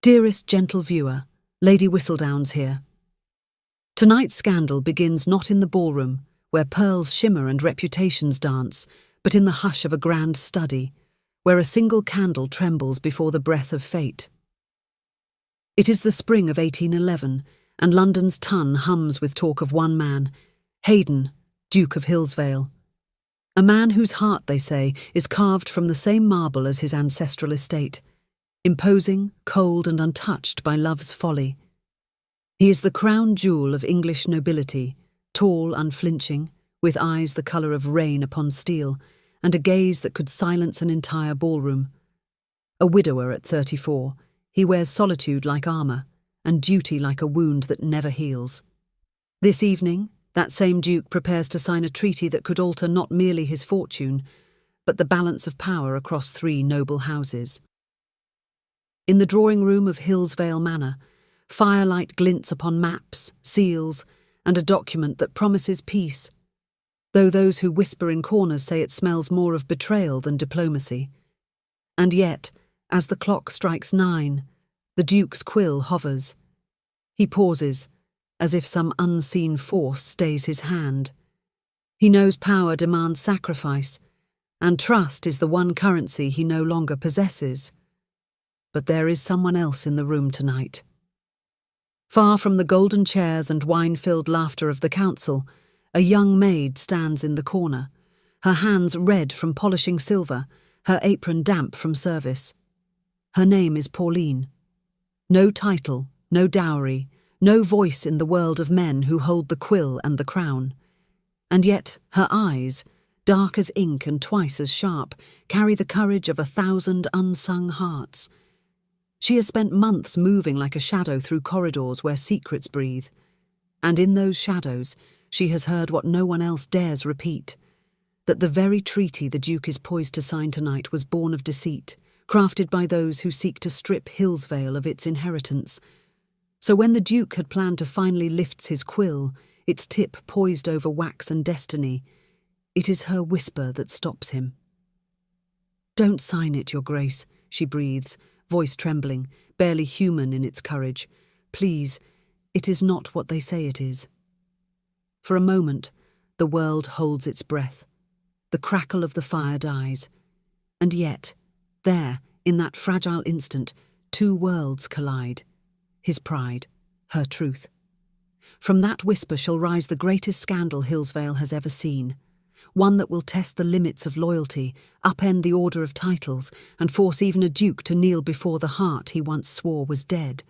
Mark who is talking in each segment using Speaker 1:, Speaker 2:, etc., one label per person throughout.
Speaker 1: Dearest gentle viewer, Lady Whistledown's here. Tonight's scandal begins not in the ballroom, where pearls shimmer and reputations dance, but in the hush of a grand study, where a single candle trembles before the breath of fate. It is the spring of 1811, and London's ton hums with talk of one man, Haydon, Duke of Hillsvale. A man whose heart, they say, is carved from the same marble as his ancestral estate, imposing, cold and untouched by love's folly. He is the crown jewel of English nobility, tall, unflinching, with eyes the colour of rain upon steel, and a gaze that could silence an entire ballroom. A widower at 34, he wears solitude like armour, and duty like a wound that never heals. This evening, that same Duke prepares to sign a treaty that could alter not merely his fortune, but the balance of power across three noble houses. In the drawing-room of Hillsvale Manor, firelight glints upon maps, seals, and a document that promises peace, though those who whisper in corners say it smells more of betrayal than diplomacy. And yet, as the clock strikes 9, the Duke's quill hovers. He pauses, as if some unseen force stays his hand. He knows power demands sacrifice, and trust is the one currency he no longer possesses. But there is someone else in the room tonight. Far from the golden chairs and wine-filled laughter of the council, a young maid stands in the corner, her hands red from polishing silver, her apron damp from service. Her name is Pauline. No title, no dowry, no voice in the world of men who hold the quill and the crown. And yet her eyes, dark as ink and twice as sharp, carry the courage of 1,000 unsung hearts. She has spent months moving like a shadow through corridors where secrets breathe. And in those shadows, she has heard what no one else dares repeat, that the very treaty the Duke is poised to sign tonight was born of deceit, crafted by those who seek to strip Hillsvale of its inheritance. So when the Duke had planned to finally lift his quill, its tip poised over wax and destiny, it is her whisper that stops him. "Don't sign it, Your Grace," she breathes, voice trembling, barely human in its courage. "Please, it is not what they say it is." For a moment, the world holds its breath. The crackle of the fire dies. And yet, there, in that fragile instant, two worlds collide. His pride, her truth. From that whisper shall rise the greatest scandal Hillsvale has ever seen. One that will test the limits of loyalty, upend the order of titles, and force even a duke to kneel before the heart he once swore was dead.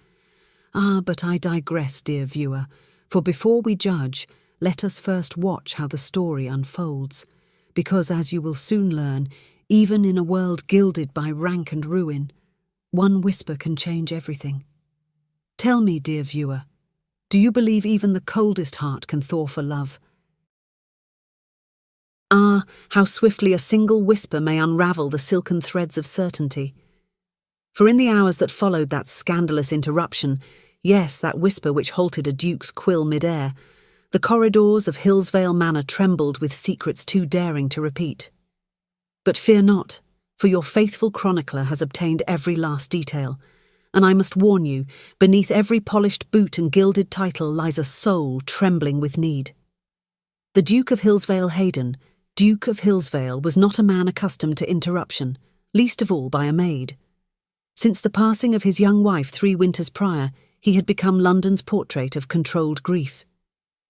Speaker 1: But I digress, dear viewer, for before we judge, let us first watch how the story unfolds, because as you will soon learn, even in a world gilded by rank and ruin, one whisper can change everything. Tell me, dear viewer, do you believe even the coldest heart can thaw for love? How swiftly a single whisper may unravel the silken threads of certainty. For in the hours that followed that scandalous interruption, yes, that whisper which halted a duke's quill mid-air, the corridors of Hillsvale Manor trembled with secrets too daring to repeat. But fear not, for your faithful chronicler has obtained every last detail, and I must warn you, beneath every polished boot and gilded title lies a soul trembling with need. The Duke of Hillsvale Haydon, Duke of Hillsvale, was not a man accustomed to interruption, least of all by a maid. Since the passing of his young wife 3 winters prior, he had become London's portrait of controlled grief.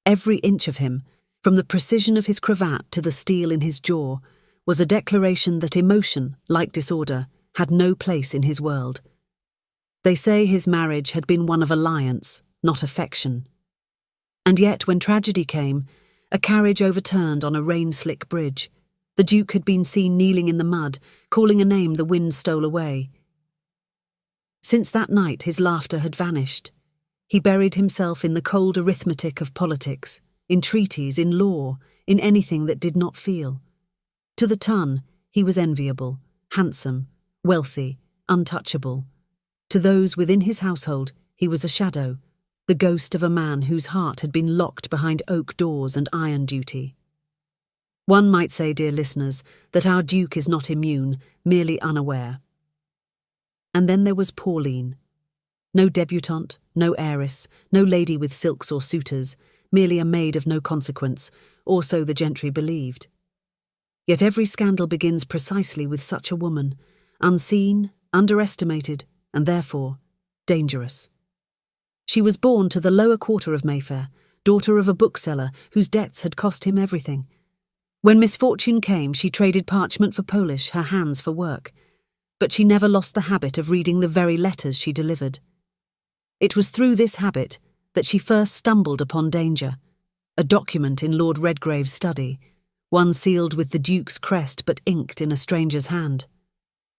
Speaker 1: Every inch of him, from the precision of his cravat to the steel in his jaw, was a declaration that emotion, like disorder, had no place in his world. They say his marriage had been one of alliance, not affection. And yet, when tragedy came, a carriage overturned on a rain-slick bridge. The Duke had been seen kneeling in the mud, calling a name the wind stole away. Since that night his laughter had vanished. He buried himself in the cold arithmetic of politics, in treaties, in law, in anything that did not feel. To the ton, he was enviable, handsome, wealthy, untouchable. To those within his household, he was a shadow, the ghost of a man whose heart had been locked behind oak doors and iron duty. One might say, dear listeners, that our Duke is not immune, merely unaware. And then there was Pauline. No debutante, no heiress, no lady with silks or suitors, merely a maid of no consequence, or so the gentry believed. Yet every scandal begins precisely with such a woman, unseen, underestimated, and therefore dangerous. She was born to the lower quarter of Mayfair, daughter of a bookseller whose debts had cost him everything. When misfortune came, she traded parchment for polish, her hands for work. But she never lost the habit of reading the very letters she delivered. It was through this habit that she first stumbled upon danger, a document in Lord Redgrave's study, one sealed with the Duke's crest but inked in a stranger's hand.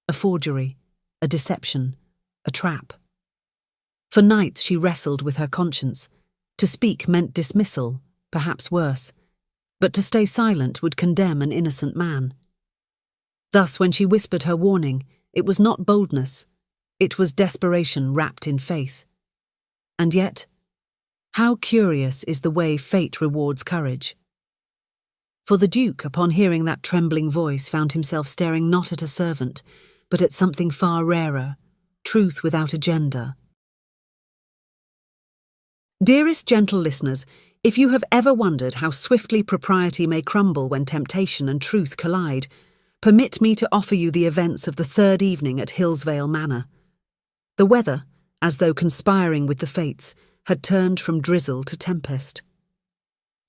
Speaker 1: A forgery, a deception, a trap. For nights she wrestled with her conscience. To speak meant dismissal, perhaps worse, but to stay silent would condemn an innocent man. Thus, when she whispered her warning, it was not boldness, it was desperation wrapped in faith. And yet, how curious is the way fate rewards courage. For the Duke, upon hearing that trembling voice, found himself staring not at a servant, but at something far rarer, truth without agenda. Dearest gentle listeners, if you have ever wondered how swiftly propriety may crumble when temptation and truth collide, permit me to offer you the events of the third evening at Hillsvale Manor. The weather, as though conspiring with the fates, had turned from drizzle to tempest.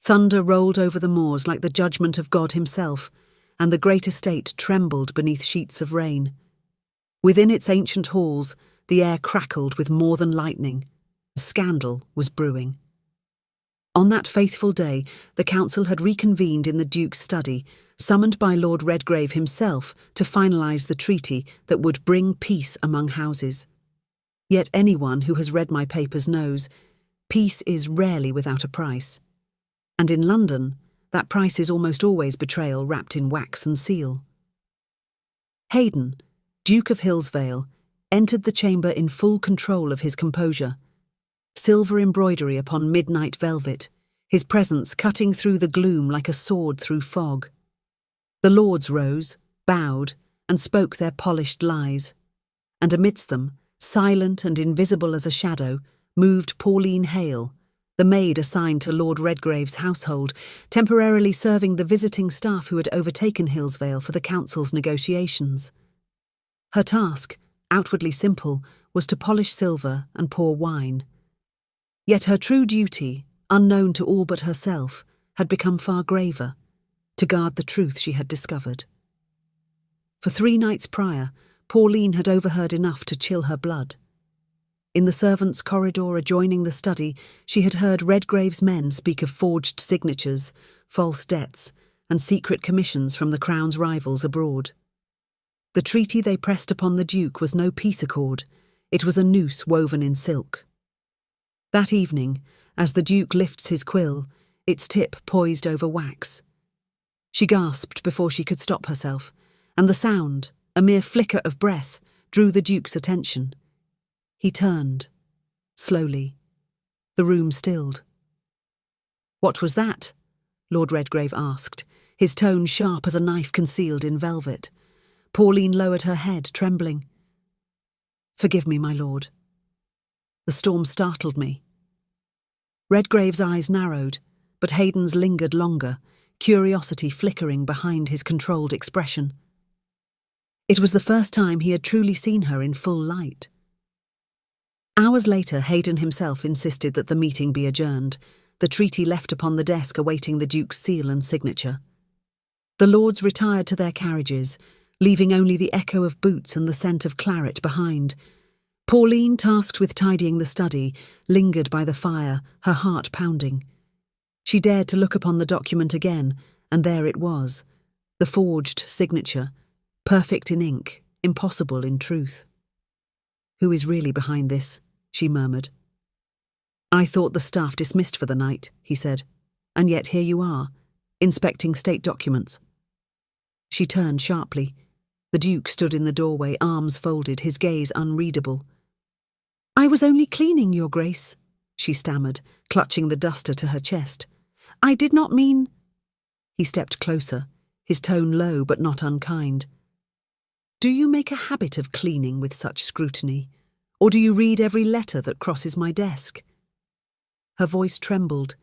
Speaker 1: Thunder rolled over the moors like the judgment of God himself, and the great estate trembled beneath sheets of rain. Within its ancient halls, the air crackled with more than lightning. Scandal was brewing. On that faithful day, the council had reconvened in the Duke's study, summoned by Lord Redgrave himself to finalise the treaty that would bring peace among houses. Yet anyone who has read my papers knows, peace is rarely without a price. And in London, that price is almost always betrayal wrapped in wax and seal. Hayden, Duke of Hillsvale, entered the chamber in full control of his composure. Silver embroidery upon midnight velvet, his presence cutting through the gloom like a sword through fog. The lords rose, bowed, and spoke their polished lies. And amidst them, silent and invisible as a shadow, moved Pauline Hale, the maid assigned to Lord Redgrave's household, temporarily serving the visiting staff who had overtaken Hillsvale for the council's negotiations. Her task, outwardly simple, was to polish silver and pour wine. Yet her true duty, unknown to all but herself, had become far graver, to guard the truth she had discovered. For 3 nights prior, Pauline had overheard enough to chill her blood. In the servants' corridor adjoining the study, she had heard Redgrave's men speak of forged signatures, false debts, and secret commissions from the Crown's rivals abroad. The treaty they pressed upon the Duke was no peace accord, it was a noose woven in silk. That evening, as the Duke lifts his quill, its tip poised over wax. She gasped before she could stop herself, and the sound, a mere flicker of breath, drew the Duke's attention. He turned, slowly. The room stilled. "What was that?" Lord Redgrave asked, his tone sharp as a knife concealed in velvet. Pauline lowered her head, trembling. "Forgive me, my lord. The storm startled me." Redgrave's eyes narrowed, but Hayden's lingered longer, curiosity flickering behind his controlled expression. It was the first time he had truly seen her in full light. Hours later, Hayden himself insisted that the meeting be adjourned, the treaty left upon the desk awaiting the Duke's seal and signature. The lords retired to their carriages, leaving only the echo of boots and the scent of claret behind. Pauline, tasked with tidying the study, lingered by the fire, her heart pounding. She dared to look upon the document again, and there it was, the forged signature, perfect in ink, impossible in truth. "Who is really behind this?" she murmured. "I thought the staff dismissed for the night," he said, "and yet here you are, inspecting state documents." She turned sharply. The Duke stood in the doorway, arms folded, his gaze unreadable. "I was only cleaning, Your Grace," she stammered, clutching the duster to her chest. "I did not mean—" He stepped closer, his tone low but not unkind. "Do you make a habit of cleaning with such scrutiny, Or do you read every letter that crosses my desk?" Her voice trembled,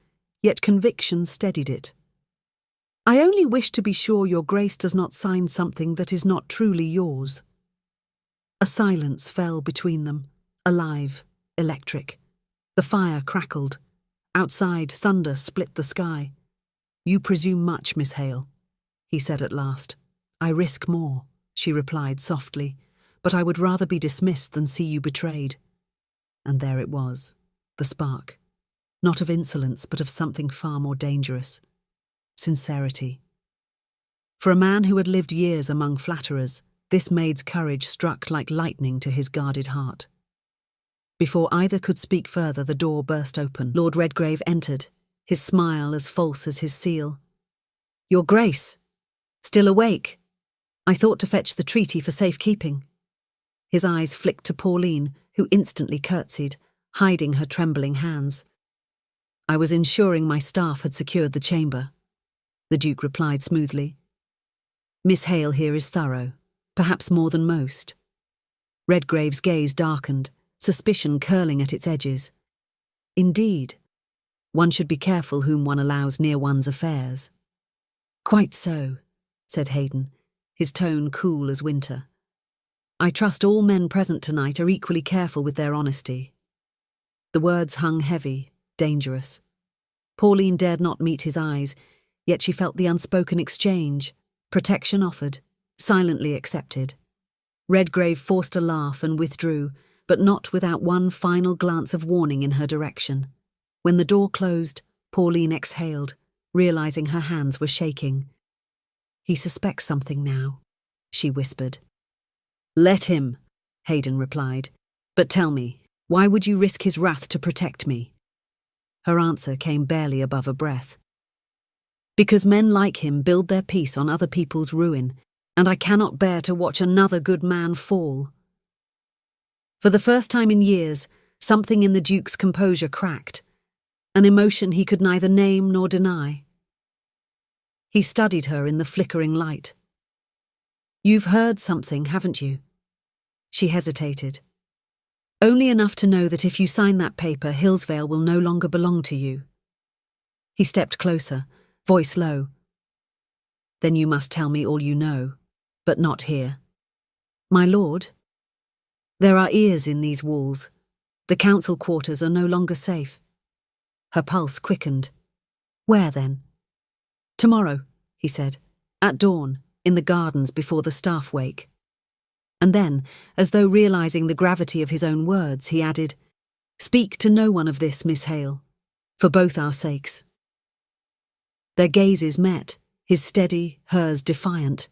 Speaker 1: yet conviction steadied it. "I only wish to be sure your grace does not sign something that is not truly yours." A silence fell between them, alive, electric. The fire crackled. Outside, thunder split the sky. "You presume much, Miss Hale," he said at last. "I risk more," she replied softly, "but I would rather be dismissed than see you betrayed." And there it was, the spark, not of insolence but of something far more dangerous. Sincerity. For a man who had lived years among flatterers, this maid's courage struck like lightning to his guarded heart. Before either could speak further, the door burst open. Lord Redgrave entered, his smile as false as his seal. "Your Grace! Still awake? I thought to fetch the treaty for safekeeping." His eyes flicked to Pauline, who instantly curtsied, hiding her trembling hands. "I was ensuring my staff had secured the chamber," the Duke replied smoothly. "Miss Hale here is thorough, perhaps more than most." Redgrave's gaze darkened, suspicion curling at its edges. "Indeed, one should be careful whom one allows near one's affairs." "Quite so," said Hayden, his tone cool as winter. "I trust all men present tonight are equally careful with their honesty." The words hung heavy, dangerous. Pauline dared not meet his eyes, yet she felt the unspoken exchange, protection offered, silently accepted. Redgrave forced a laugh and withdrew, but not without one final glance of warning in her direction. When the door closed, Pauline exhaled, realizing her hands were shaking. "He suspects something now," she whispered. "Let him," Hayden replied. "But tell me, why would you risk his wrath to protect me?" Her answer came barely above a breath. "Because men like him build their peace on other people's ruin, and I cannot bear to watch another good man fall." For the first time in years, something in the Duke's composure cracked, an emotion he could neither name nor deny. He studied her in the flickering light. "You've heard something, haven't you?" She hesitated. "Only enough to know that if you sign that paper, Hillsvale will no longer belong to you." He stepped closer, voice low. "Then you must tell me all you know, but not here." "My lord?" "There are ears in these walls. The council quarters are no longer safe." Her pulse quickened. "Where then?" "Tomorrow," he said, "at dawn, in the gardens before the staff wake." And then, as though realizing the gravity of his own words, he added, "Speak to no one of this, Miss Hale, for both our sakes." Their gazes met, his steady, hers defiant.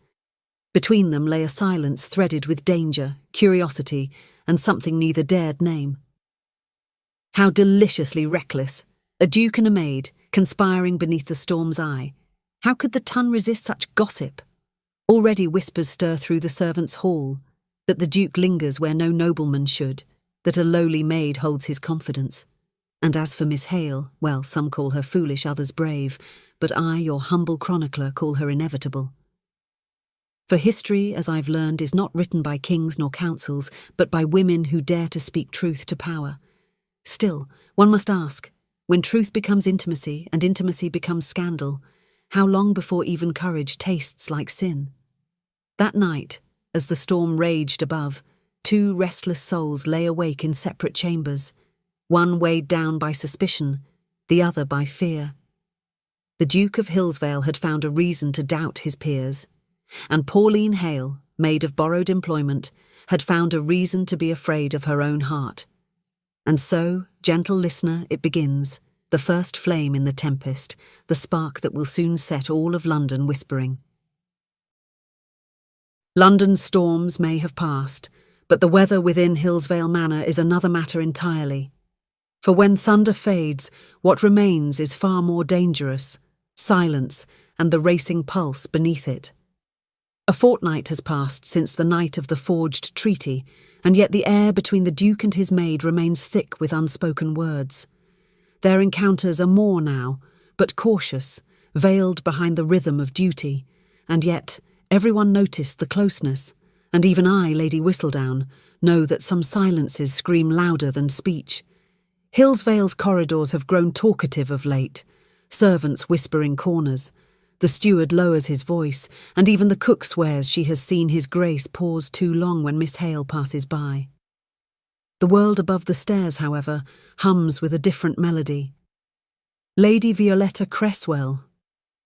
Speaker 1: Between them lay a silence threaded with danger, curiosity, and something neither dared name. How deliciously reckless, a duke and a maid, conspiring beneath the storm's eye. How could the ton resist such gossip? Already whispers stir through the servants' hall, that the duke lingers where no nobleman should, that a lowly maid holds his confidence. And as for Miss Hale, well, some call her foolish, others brave, but I, your humble chronicler, call her inevitable. For history, as I've learned, is not written by kings nor councils, but by women who dare to speak truth to power. Still, one must ask, when truth becomes intimacy and intimacy becomes scandal, how long before even courage tastes like sin? That night, as the storm raged above, two restless souls lay awake in separate chambers, one weighed down by suspicion, the other by fear. The Duke of Hillsvale had found a reason to doubt his peers, and Pauline Hale, maid of borrowed employment, had found a reason to be afraid of her own heart. And so, gentle listener, it begins, the first flame in the tempest, the spark that will soon set all of London whispering. London's storms may have passed, but the weather within Hillsvale Manor is another matter entirely. For when thunder fades, what remains is far more dangerous, silence and the racing pulse beneath it. A fortnight has passed since the night of the forged treaty, and yet the air between the Duke and his maid remains thick with unspoken words. Their encounters are more now, but cautious, veiled behind the rhythm of duty, and yet everyone noticed the closeness, and even I, Lady Whistledown, know that some silences scream louder than speech. Hillsvale's corridors have grown talkative of late, servants whisper in corners. The steward lowers his voice, and even the cook swears she has seen His Grace pause too long when Miss Hale passes by. The world above the stairs, however, hums with a different melody. Lady Violetta Cresswell.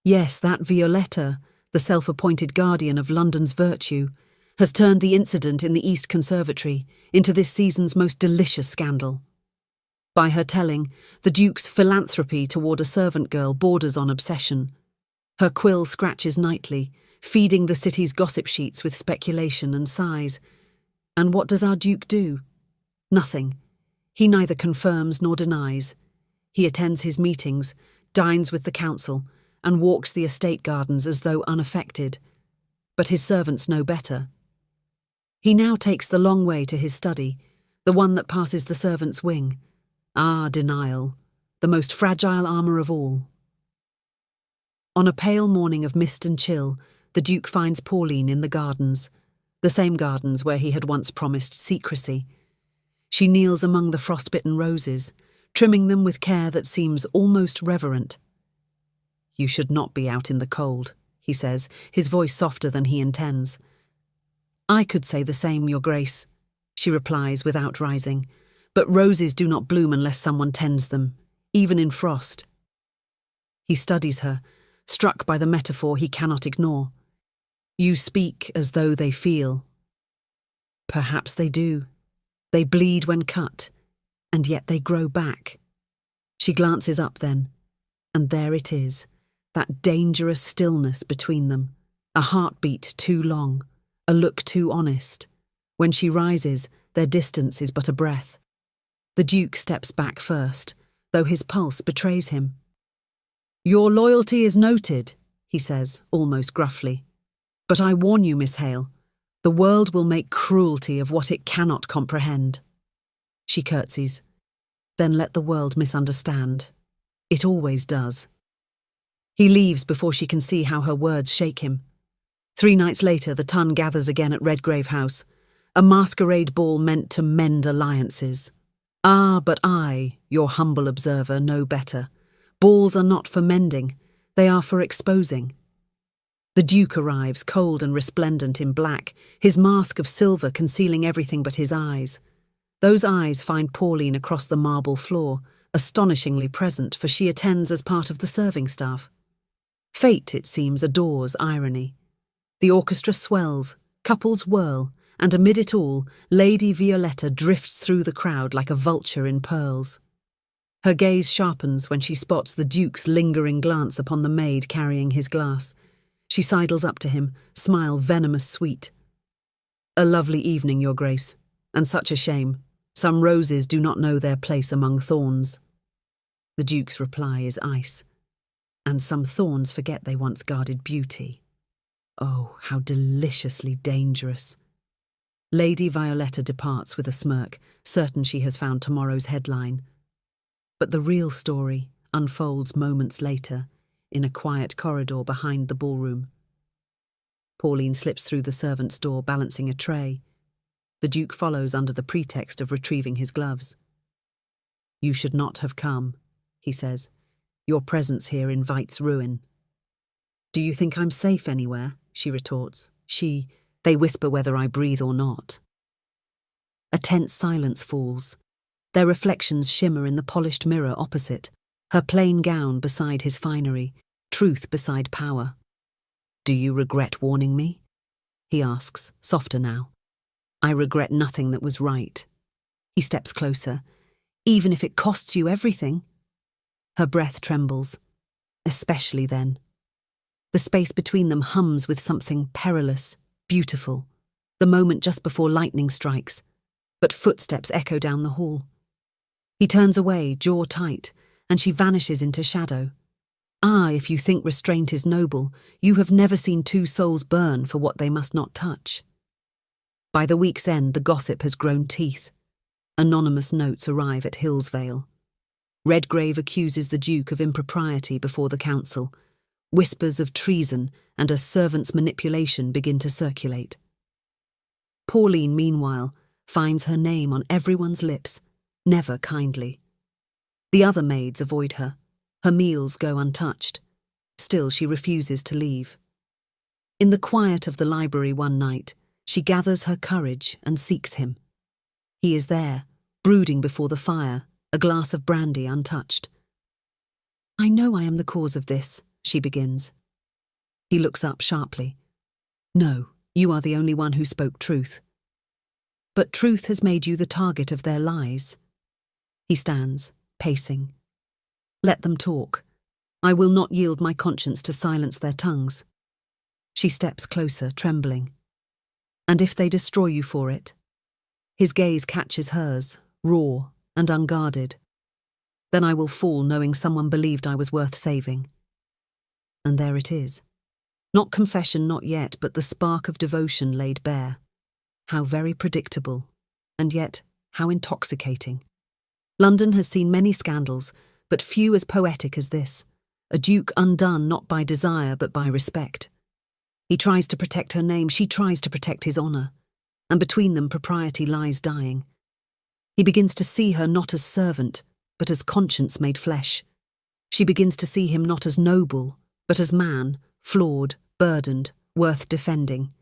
Speaker 1: Yes, that Violetta, the self-appointed guardian of London's virtue, has turned the incident in the East Conservatory into this season's most delicious scandal. By her telling, the Duke's philanthropy toward a servant girl borders on obsession. Her quill scratches nightly, feeding the city's gossip sheets with speculation and sighs. And what does our Duke do? Nothing. He neither confirms nor denies. He attends his meetings, dines with the council, and walks the estate gardens as though unaffected. But his servants know better. He now takes the long way to his study, the one that passes the servants' wing. Ah, denial, the most fragile armour of all. On a pale morning of mist and chill, the Duke finds Pauline in the gardens, the same gardens where he had once promised secrecy. She kneels among the frostbitten roses, trimming them with care that seems almost reverent. "You should not be out in the cold," he says, his voice softer than he intends. "I could say the same, Your Grace," she replies without rising, "but roses do not bloom unless someone tends them, even in frost." He studies her, struck by the metaphor he cannot ignore. "You speak as though they feel." Perhaps they do. They bleed when cut, and yet they grow back. She glances up then, and there it is, that dangerous stillness between them, a heartbeat too long, a look too honest. When she rises, their distance is but a breath. The Duke steps back first, though his pulse betrays him. "Your loyalty is noted," he says, almost gruffly. "But I warn you, Miss Hale, the world will make cruelty of what it cannot comprehend." She curtsies. "Then let the world misunderstand. It always does." He leaves before she can see how her words shake him. 3 nights later, the ton gathers again at Redgrave House, a masquerade ball meant to mend alliances. Ah, but I, your humble observer, know better. Balls are not for mending, they are for exposing. The Duke arrives, cold and resplendent in black, his mask of silver concealing everything but his eyes. Those eyes find Pauline across the marble floor, astonishingly present, for she attends as part of the serving staff. Fate, it seems, adores irony. The orchestra swells, couples whirl, and amid it all, Lady Violetta drifts through the crowd like a vulture in pearls. Her gaze sharpens when she spots the Duke's lingering glance upon the maid carrying his glass. She sidles up to him, smile venomous sweet. "A lovely evening, Your Grace, and such a shame. Some roses do not know their place among thorns." The Duke's reply is ice. "And some thorns forget they once guarded beauty." Oh, how deliciously dangerous. Lady Violetta departs with a smirk, certain she has found tomorrow's headline. But the real story unfolds moments later, in a quiet corridor behind the ballroom. Pauline slips through the servant's door, balancing a tray. The Duke follows under the pretext of retrieving his gloves. "You should not have come," he says. "Your presence here invites ruin." "Do you think I'm safe anywhere?" she retorts. They whisper whether I breathe or not. A tense silence falls. Their reflections shimmer in the polished mirror opposite, her plain gown beside his finery, truth beside power. "Do you regret warning me?" he asks, softer now. "I regret nothing that was right." He steps closer. "Even if it costs you everything." Her breath trembles. "Especially then." The space between them hums with something perilous, beautiful, the moment just before lightning strikes, but footsteps echo down the hall. He turns away, jaw tight, and she vanishes into shadow. Ah, if you think restraint is noble, you have never seen 2 souls burn for what they must not touch. By the week's end, the gossip has grown teeth. Anonymous notes arrive at Hillsvale. Redgrave accuses the Duke of impropriety before the council. Whispers of treason and a servant's manipulation begin to circulate. Pauline, meanwhile, finds her name on everyone's lips, never kindly. The other maids avoid her. Her meals go untouched. Still, she refuses to leave. In the quiet of the library one night, she gathers her courage and seeks him. He is there, brooding before the fire, a glass of brandy untouched. "I know I am the cause of this," she begins. He looks up sharply. "No, you are the only one who spoke truth. But truth has made you the target of their lies." He stands, pacing. "Let them talk. I will not yield my conscience to silence their tongues." She steps closer, trembling. "And if they destroy you for it?" His gaze catches hers, raw and unguarded. "Then I will fall knowing someone believed I was worth saving." And there it is. Not confession, not yet, but the spark of devotion laid bare. How very predictable, and yet how intoxicating. London has seen many scandals, but few as poetic as this. A duke undone not by desire but by respect. He tries to protect her name, she tries to protect his honour, and between them propriety lies dying. He begins to see her not as servant, but as conscience made flesh. She begins to see him not as noble, but as man, flawed, burdened, worth defending.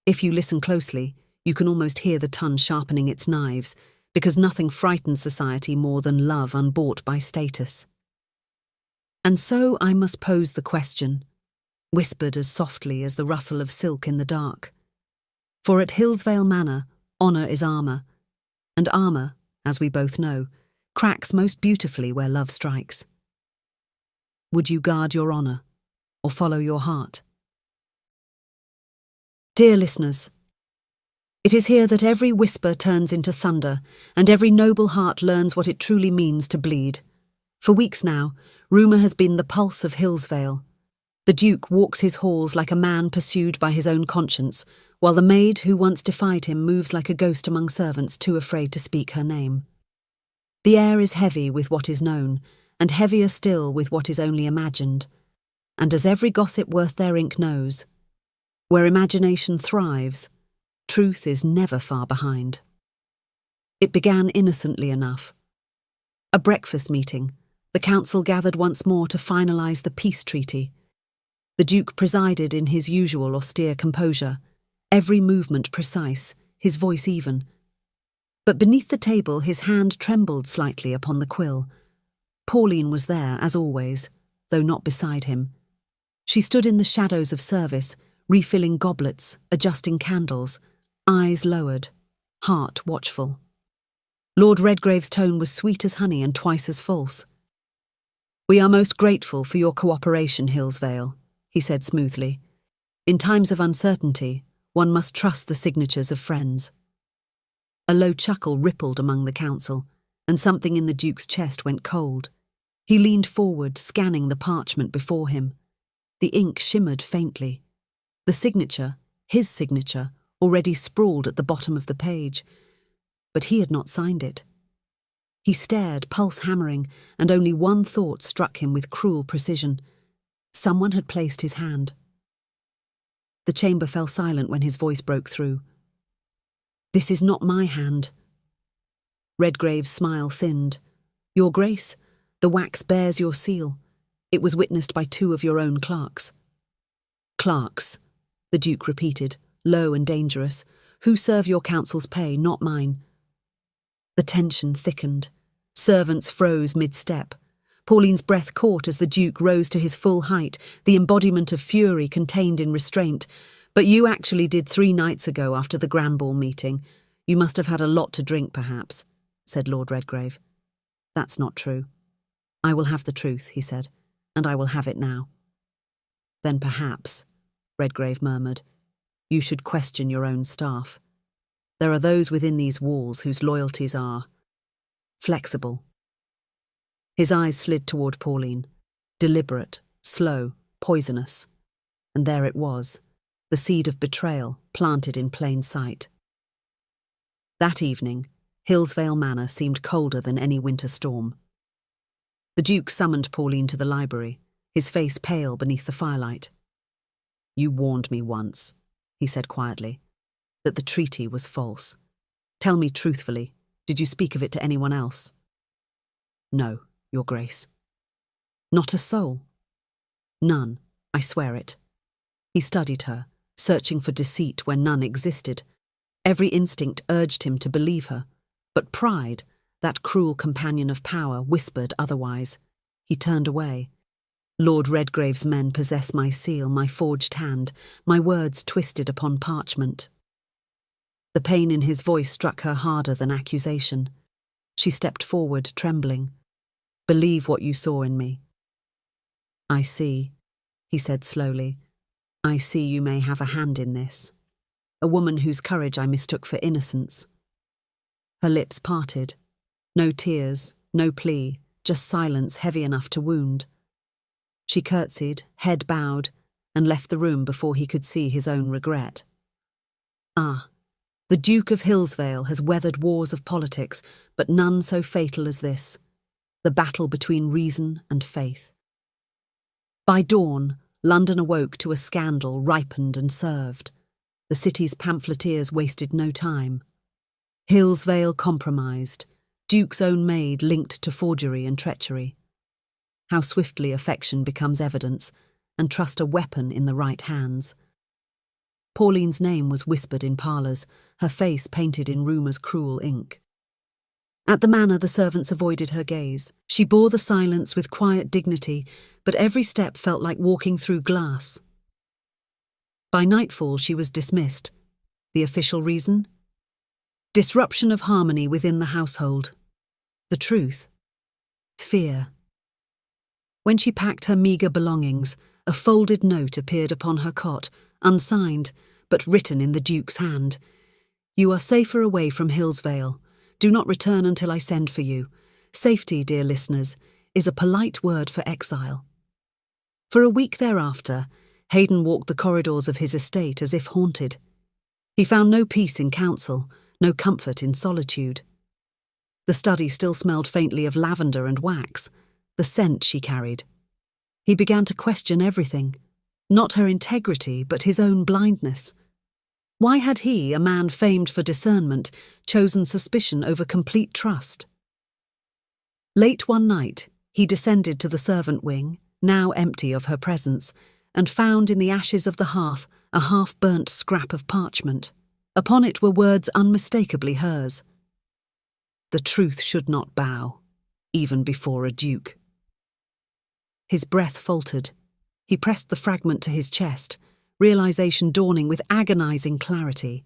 Speaker 1: If you listen closely, you can almost hear the tongue sharpening its knives, because nothing frightens society more than love unbought by status. And so I must pose the question, whispered as softly as the rustle of silk in the dark. For at Hillsvale Manor, honour is armour, and armour, as we both know, cracks most beautifully where love strikes. Would you guard your honour, or follow your heart? Dear listeners, it is here that every whisper turns into thunder, and every noble heart learns what it truly means to bleed. For weeks now, rumour has been the pulse of Hillsvale. The Duke walks his halls like a man pursued by his own conscience, while the maid who once defied him moves like a ghost among servants too afraid to speak her name. The air is heavy with what is known, and heavier still with what is only imagined. And as every gossip worth their ink knows, where imagination thrives, truth is never far behind. It began innocently enough. A breakfast meeting. The council gathered once more to finalise the peace treaty. The Duke presided in his usual austere composure, every movement precise, his voice even. But beneath the table his hand trembled slightly upon the quill. Pauline was there, as always, though not beside him. She stood in the shadows of service, refilling goblets, adjusting candles, eyes lowered, heart watchful. Lord Redgrave's tone was sweet as honey and twice as false. "We are most grateful for your cooperation, Hillsvale," he said smoothly. "In times of uncertainty, one must trust the signatures of friends." A low chuckle rippled among the council, and something in the Duke's chest went cold. He leaned forward, scanning the parchment before him. The ink shimmered faintly. The signature, his signature, already sprawled at the bottom of the page. But he had not signed it. He stared, pulse hammering, and only one thought struck him with cruel precision. Someone had placed his hand. The chamber fell silent when his voice broke through. "This is not my hand." Redgrave's smile thinned. "Your Grace, the wax bears your seal. It was witnessed by 2 of your own clerks." "Clerks," the Duke repeated, low and dangerous, "who serve your council's pay, not mine." The tension thickened. Servants froze mid-step. Pauline's breath caught as the Duke rose to his full height, the embodiment of fury contained in restraint. "But you actually did 3 nights ago after the Grand Ball meeting. You must have had a lot to drink, perhaps," said Lord Redgrave. "That's not true." "I will have the truth," he said, "and I will have it now." "Then perhaps," Redgrave murmured, "you should question your own staff. There are those within these walls whose loyalties are flexible." His eyes slid toward Pauline, deliberate, slow, poisonous. And there it was, the seed of betrayal planted in plain sight. That evening, Hillsvale Manor seemed colder than any winter storm. The Duke summoned Pauline to the library, his face pale beneath the firelight. "You warned me once," he said quietly, "that the treaty was false. Tell me truthfully, did you speak of it to anyone else? No, Your Grace. Not a soul? None, I swear it. He studied her, searching for deceit where none existed. Every instinct urged him to believe her, but pride, that cruel companion of power, whispered otherwise. He turned away. Lord Redgrave's men possess my seal, my forged hand, my words twisted upon parchment. The pain in his voice struck her harder than accusation. She stepped forward, trembling. Believe what you saw in me. I see, he said slowly. I see you may have a hand in this. A woman whose courage I mistook for innocence. Her lips parted. No tears, no plea, just silence heavy enough to wound. She curtsied, head bowed, and left the room before he could see his own regret. Ah, the Duke of Hillsvale has weathered wars of politics, but none so fatal as this, the battle between reason and faith. By dawn, London awoke to a scandal ripened and served. The city's pamphleteers wasted no time. Hillsvale compromised, Duke's own maid linked to forgery and treachery. How swiftly affection becomes evidence, and trust a weapon in the right hands. Pauline's name was whispered in parlours, her face painted in rumour's cruel ink. At the manor the servants avoided her gaze. She bore the silence with quiet dignity, but every step felt like walking through glass. By nightfall she was dismissed. The official reason? Disruption of harmony within the household. The truth? Fear. When she packed her meagre belongings, a folded note appeared upon her cot, unsigned, but written in the Duke's hand. You are safer away from Hillsvale. Do not return until I send for you. Safety, dear listeners, is a polite word for exile. For a week thereafter, Hayden walked the corridors of his estate as if haunted. He found no peace in council, no comfort in solitude. The study still smelled faintly of lavender and wax, the scent she carried. He began to question everything, not her integrity, but his own blindness. Why had he, a man famed for discernment, chosen suspicion over complete trust? Late one night, he descended to the servant wing, now empty of her presence, and found in the ashes of the hearth a half-burnt scrap of parchment. Upon it were words unmistakably hers. The truth should not bow, even before a duke. His breath faltered. He pressed the fragment to his chest, realization dawning with agonizing clarity.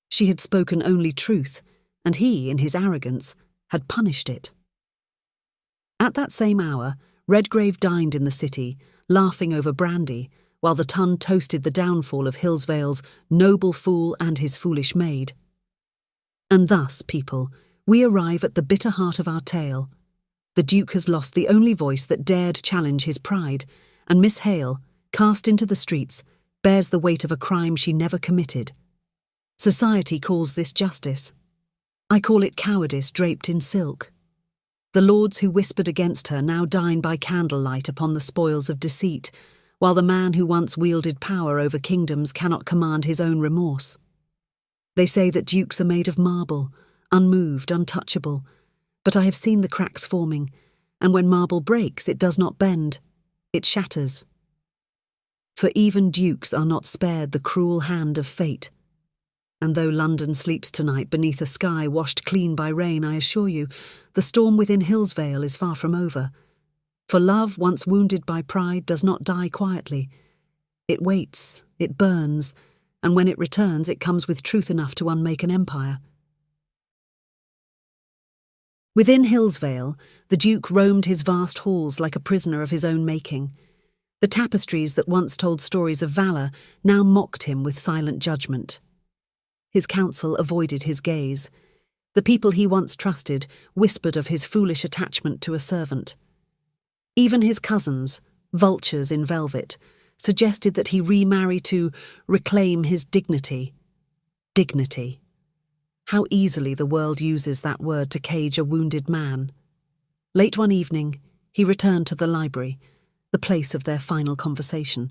Speaker 1: She had spoken only truth, and he, in his arrogance, had punished it. At that same hour, Redgrave dined in the city, laughing over brandy, while the tun toasted the downfall of Hillsvale's noble fool and his foolish maid. And thus, people, we arrive at the bitter heart of our tale. The Duke has lost the only voice that dared challenge his pride, and Miss Hale, cast into the streets, bears the weight of a crime she never committed. Society calls this justice. I call it cowardice draped in silk. The lords who whispered against her now dine by candlelight upon the spoils of deceit, while the man who once wielded power over kingdoms cannot command his own remorse. They say that dukes are made of marble, unmoved, untouchable, but I have seen the cracks forming, and when marble breaks, it does not bend, it shatters. For even dukes are not spared the cruel hand of fate. And though London sleeps tonight beneath a sky washed clean by rain, I assure you, the storm within Hillsvale is far from over. For love, once wounded by pride, does not die quietly. It waits, it burns, and when it returns, it comes with truth enough to unmake an empire. Within Hillsvale, the Duke roamed his vast halls like a prisoner of his own making. The tapestries that once told stories of valour now mocked him with silent judgment. His council avoided his gaze. The people he once trusted whispered of his foolish attachment to a servant. Even his cousins, vultures in velvet, suggested that he remarry to reclaim his dignity. Dignity. How easily the world uses that word to cage a wounded man. Late one evening, he returned to the library, the place of their final conversation.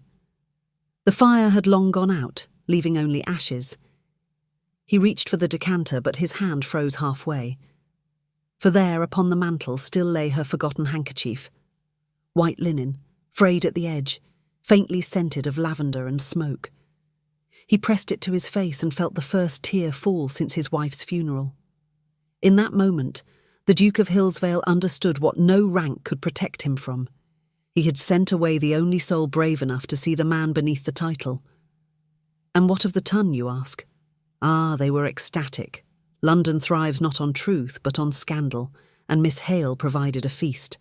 Speaker 1: The fire had long gone out, leaving only ashes. He reached for the decanter, but his hand froze halfway. For there, upon the mantel, still lay her forgotten handkerchief. White linen, frayed at the edge, faintly scented of lavender and smoke. He pressed it to his face and felt the first tear fall since his wife's funeral. In that moment, the Duke of Hillsvale understood what no rank could protect him from. He had sent away the only soul brave enough to see the man beneath the title. And what of the ton, you ask? Ah, they were ecstatic. London thrives not on truth, but on scandal, and Miss Hale provided a feast.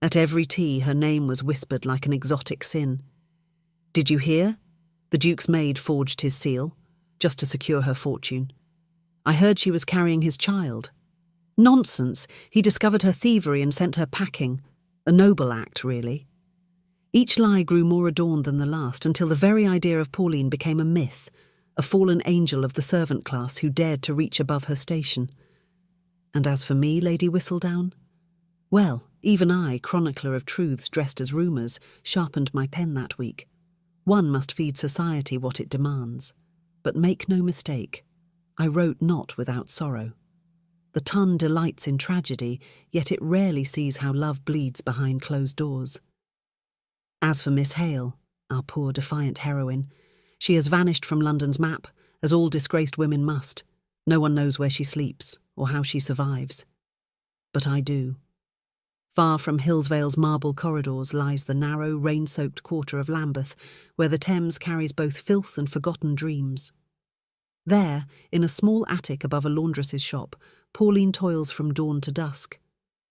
Speaker 1: At every tea, her name was whispered like an exotic sin. Did you hear? The Duke's maid forged his seal, just to secure her fortune. I heard she was carrying his child. Nonsense! He discovered her thievery and sent her packing. A noble act, really. Each lie grew more adorned than the last, until the very idea of Pauline became a myth, a fallen angel of the servant class who dared to reach above her station. And as for me, Lady Whistledown? Well, even I, chronicler of truths dressed as rumours, sharpened my pen that week. One must feed society what it demands. But make no mistake, I wrote not without sorrow. The ton delights in tragedy, yet it rarely sees how love bleeds behind closed doors. As for Miss Hale, our poor defiant heroine, she has vanished from London's map, as all disgraced women must. No one knows where she sleeps, or how she survives. But I do. Far from Hillsvale's marble corridors lies the narrow, rain-soaked quarter of Lambeth, where the Thames carries both filth and forgotten dreams. There, in a small attic above a laundress's shop, Pauline toils from dawn to dusk.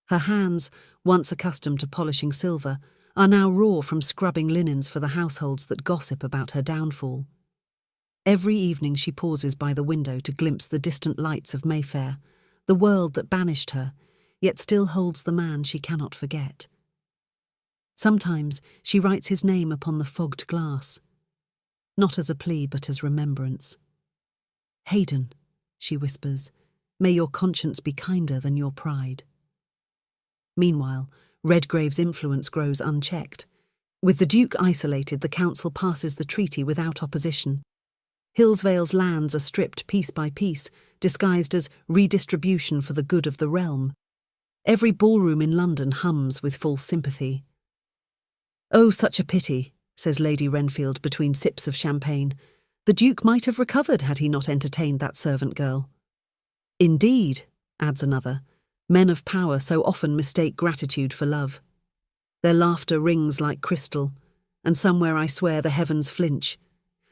Speaker 1: Her hands, once accustomed to polishing silver, are now raw from scrubbing linens for the households that gossip about her downfall. Every evening she pauses by the window to glimpse the distant lights of Mayfair, the world that banished her, yet still holds the man she cannot forget. Sometimes she writes his name upon the fogged glass, not as a plea but as remembrance. "Hayden," she whispers, "may your conscience be kinder than your pride." Meanwhile, Redgrave's influence grows unchecked. With the Duke isolated, the Council passes the treaty without opposition. Hillsvale's lands are stripped piece by piece, disguised as redistribution for the good of the realm. Every ballroom in London hums with false sympathy. "Oh, such a pity," says Lady Renfield between sips of champagne. "The Duke might have recovered had he not entertained that servant girl." "Indeed," adds another, "men of power so often mistake gratitude for love. Their laughter rings like crystal, and somewhere I swear the heavens flinch,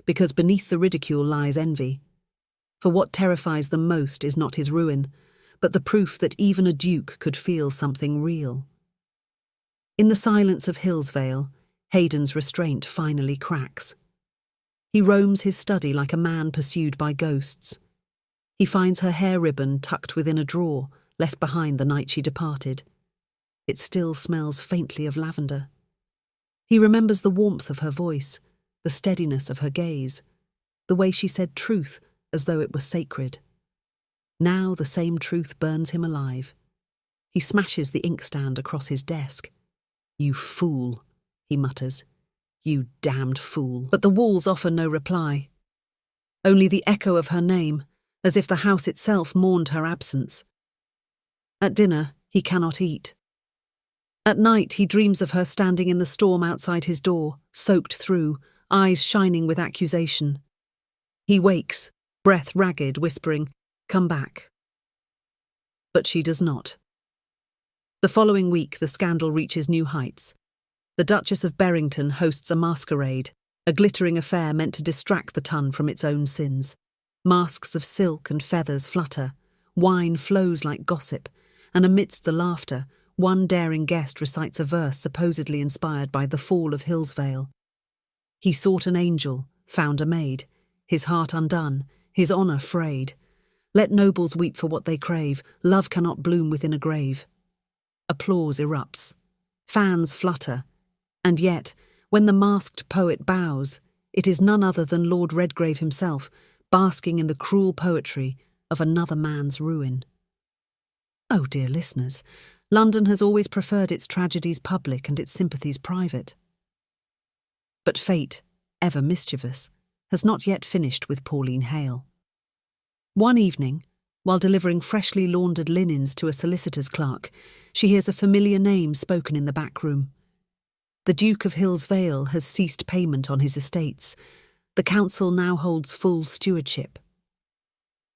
Speaker 1: because beneath the ridicule lies envy. For what terrifies them most is not his ruin, but the proof that even a duke could feel something real." In the silence of Hillsvale, Hayden's restraint finally cracks. He roams his study like a man pursued by ghosts. He finds her hair ribbon tucked within a drawer, left behind the night she departed. It still smells faintly of lavender. He remembers the warmth of her voice, the steadiness of her gaze, the way she said truth as though it were sacred. Now the same truth burns him alive. He smashes the inkstand across his desk. "You fool," he mutters. "You damned fool." But the walls offer no reply. Only the echo of her name, as if the house itself mourned her absence. At dinner, he cannot eat. At night, he dreams of her standing in the storm outside his door, soaked through, eyes shining with accusation. He wakes, breath ragged, whispering, "Come back." But she does not. The following week, the scandal reaches new heights. The Duchess of Berrington hosts a masquerade, a glittering affair meant to distract the ton from its own sins. Masks of silk and feathers flutter, wine flows like gossip, and amidst the laughter, one daring guest recites a verse supposedly inspired by the fall of Hillsvale. He sought an angel, found a maid, his heart undone, his honour frayed. Let nobles weep for what they crave, love cannot bloom within a grave. Applause erupts. Fans flutter. And yet, when the masked poet bows, it is none other than Lord Redgrave himself, basking in the cruel poetry of another man's ruin. Oh, dear listeners, London has always preferred its tragedies public and its sympathies private. But fate, ever mischievous, has not yet finished with Pauline Hale. One evening, while delivering freshly laundered linens to a solicitor's clerk, she hears a familiar name spoken in the back room. The Duke of Hillsvale has ceased payment on his estates. The council now holds full stewardship.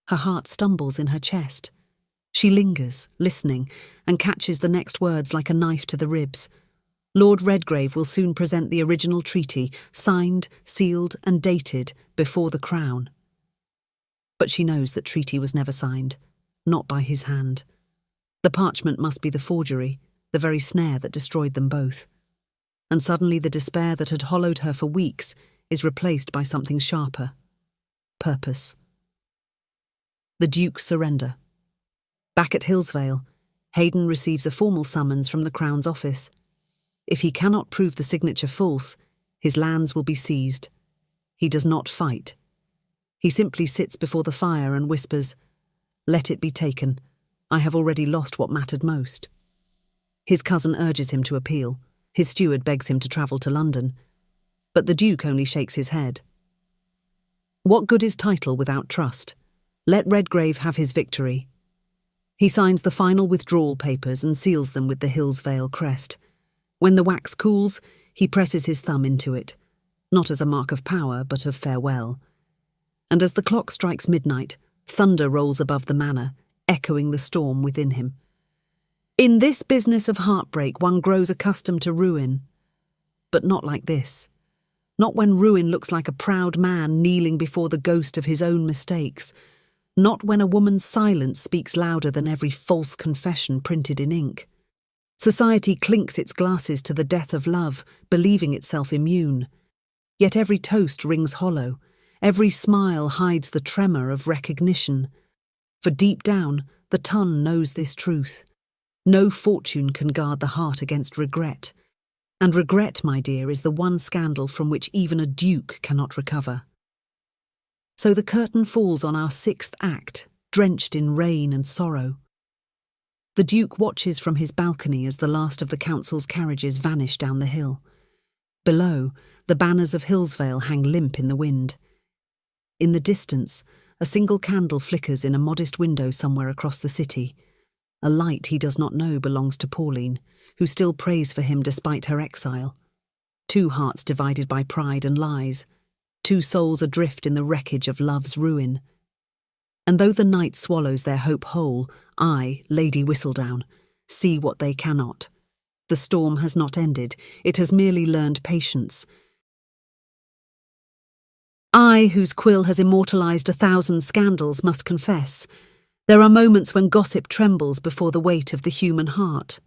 Speaker 1: Her heart stumbles in her chest. She lingers, listening, and catches the next words like a knife to the ribs. Lord Redgrave will soon present the original treaty, signed, sealed, and dated before the Crown. But she knows that treaty was never signed, not by his hand. The parchment must be the forgery, the very snare that destroyed them both. And suddenly the despair that had hollowed her for weeks is replaced by something sharper. Purpose. The Duke's surrender. Back at Hillsvale, Hayden receives a formal summons from the Crown's office. If he cannot prove the signature false, his lands will be seized. He does not fight. He simply sits before the fire and whispers, "Let it be taken. I have already lost what mattered most." His cousin urges him to appeal. His steward begs him to travel to London. But the Duke only shakes his head. What good is title without trust? Let Redgrave have his victory. He signs the final withdrawal papers and seals them with the Hillsvale crest. When the wax cools, he presses his thumb into it, not as a mark of power, but of farewell. And as the clock strikes midnight, thunder rolls above the manor, echoing the storm within him. In this business of heartbreak, one grows accustomed to ruin. But not like this. Not when ruin looks like a proud man kneeling before the ghost of his own mistakes. Not when a woman's silence speaks louder than every false confession printed in ink. Society clinks its glasses to the death of love, believing itself immune. Yet every toast rings hollow. Every smile hides the tremor of recognition. For deep down, the tongue knows this truth. No fortune can guard the heart against regret. And regret, my dear, is the one scandal from which even a duke cannot recover. So the curtain falls on our sixth act, drenched in rain and sorrow. The Duke watches from his balcony as the last of the council's carriages vanish down the hill. Below, the banners of Hillsvale hang limp in the wind. In the distance, a single candle flickers in a modest window somewhere across the city. A light he does not know belongs to Pauline, who still prays for him despite her exile. Two hearts divided by pride and lies. Two souls adrift in the wreckage of love's ruin. And though the night swallows their hope whole, I, Lady Whistledown, see what they cannot. The storm has not ended, it has merely learned patience. I, whose quill has immortalised 1,000 scandals, must confess, there are moments when gossip trembles before the weight of the human heart.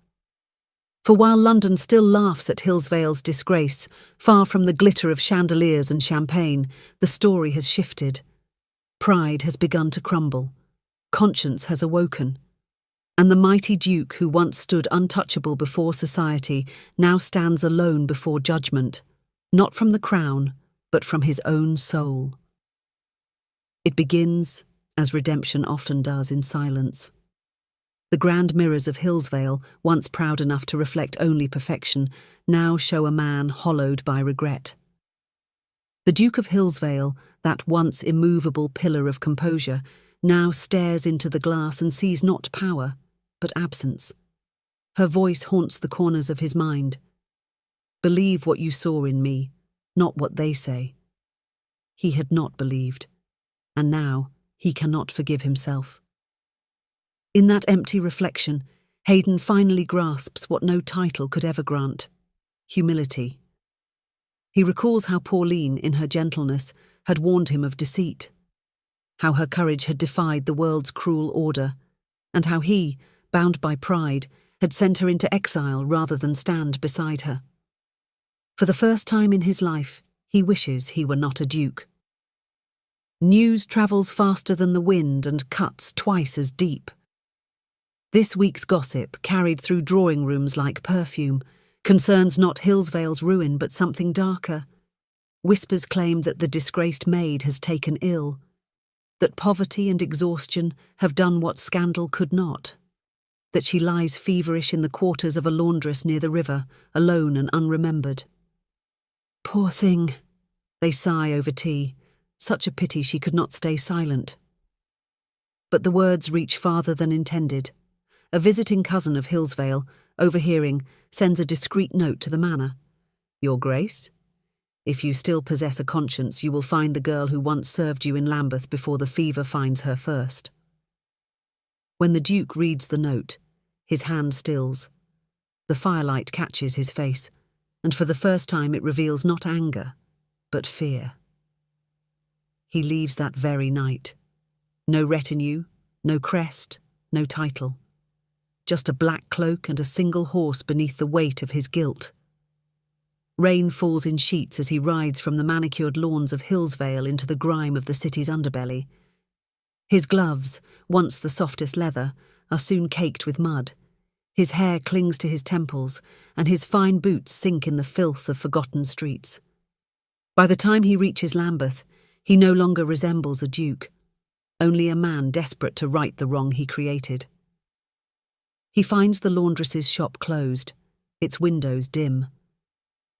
Speaker 1: For while London still laughs at Hillsvale's disgrace, far from the glitter of chandeliers and champagne, the story has shifted. Pride has begun to crumble. Conscience has awoken. And the mighty Duke who once stood untouchable before society now stands alone before judgment, not from the crown, but from his own soul. It begins, as redemption often does, in silence. The grand mirrors of Hillsvale, once proud enough to reflect only perfection, now show a man hollowed by regret. The Duke of Hillsvale, that once immovable pillar of composure, now stares into the glass and sees not power, but absence. Her voice haunts the corners of his mind. Believe what you saw in me, not what they say. He had not believed, and now he cannot forgive himself. In that empty reflection, Hayden finally grasps what no title could ever grant: humility. He recalls how Pauline, in her gentleness, had warned him of deceit, how her courage had defied the world's cruel order, and how he, bound by pride, had sent her into exile rather than stand beside her. For the first time in his life, he wishes he were not a duke. News travels faster than the wind and cuts twice as deep. This week's gossip, carried through drawing rooms like perfume, concerns not Hillsvale's ruin but something darker. Whispers claim that the disgraced Maid has taken ill, that poverty and exhaustion have done what scandal could not, that she lies feverish in the quarters of a laundress near the river, alone and unremembered. Poor thing, they sigh over tea. Such a pity she could not stay silent. But the words reach farther than intended. A visiting cousin of Hillsvale, overhearing, sends a discreet note to the manor. Your Grace? If you still possess a conscience, you will find the girl who once served you in Lambeth before the fever finds her first. When the Duke reads the note, his hand stills. The firelight catches his face, and for the first time it reveals not anger, but fear. He leaves that very night. No retinue, no crest, no title. Just a black cloak and a single horse beneath the weight of his guilt. Rain falls in sheets as he rides from the manicured lawns of Hillsvale into the grime of the city's underbelly. His gloves, once the softest leather, are soon caked with mud. His hair clings to his temples, and his fine boots sink in the filth of forgotten streets. By the time he reaches Lambeth, he no longer resembles a duke, only a man desperate to right the wrong he created. He finds the laundress's shop closed, its windows dim.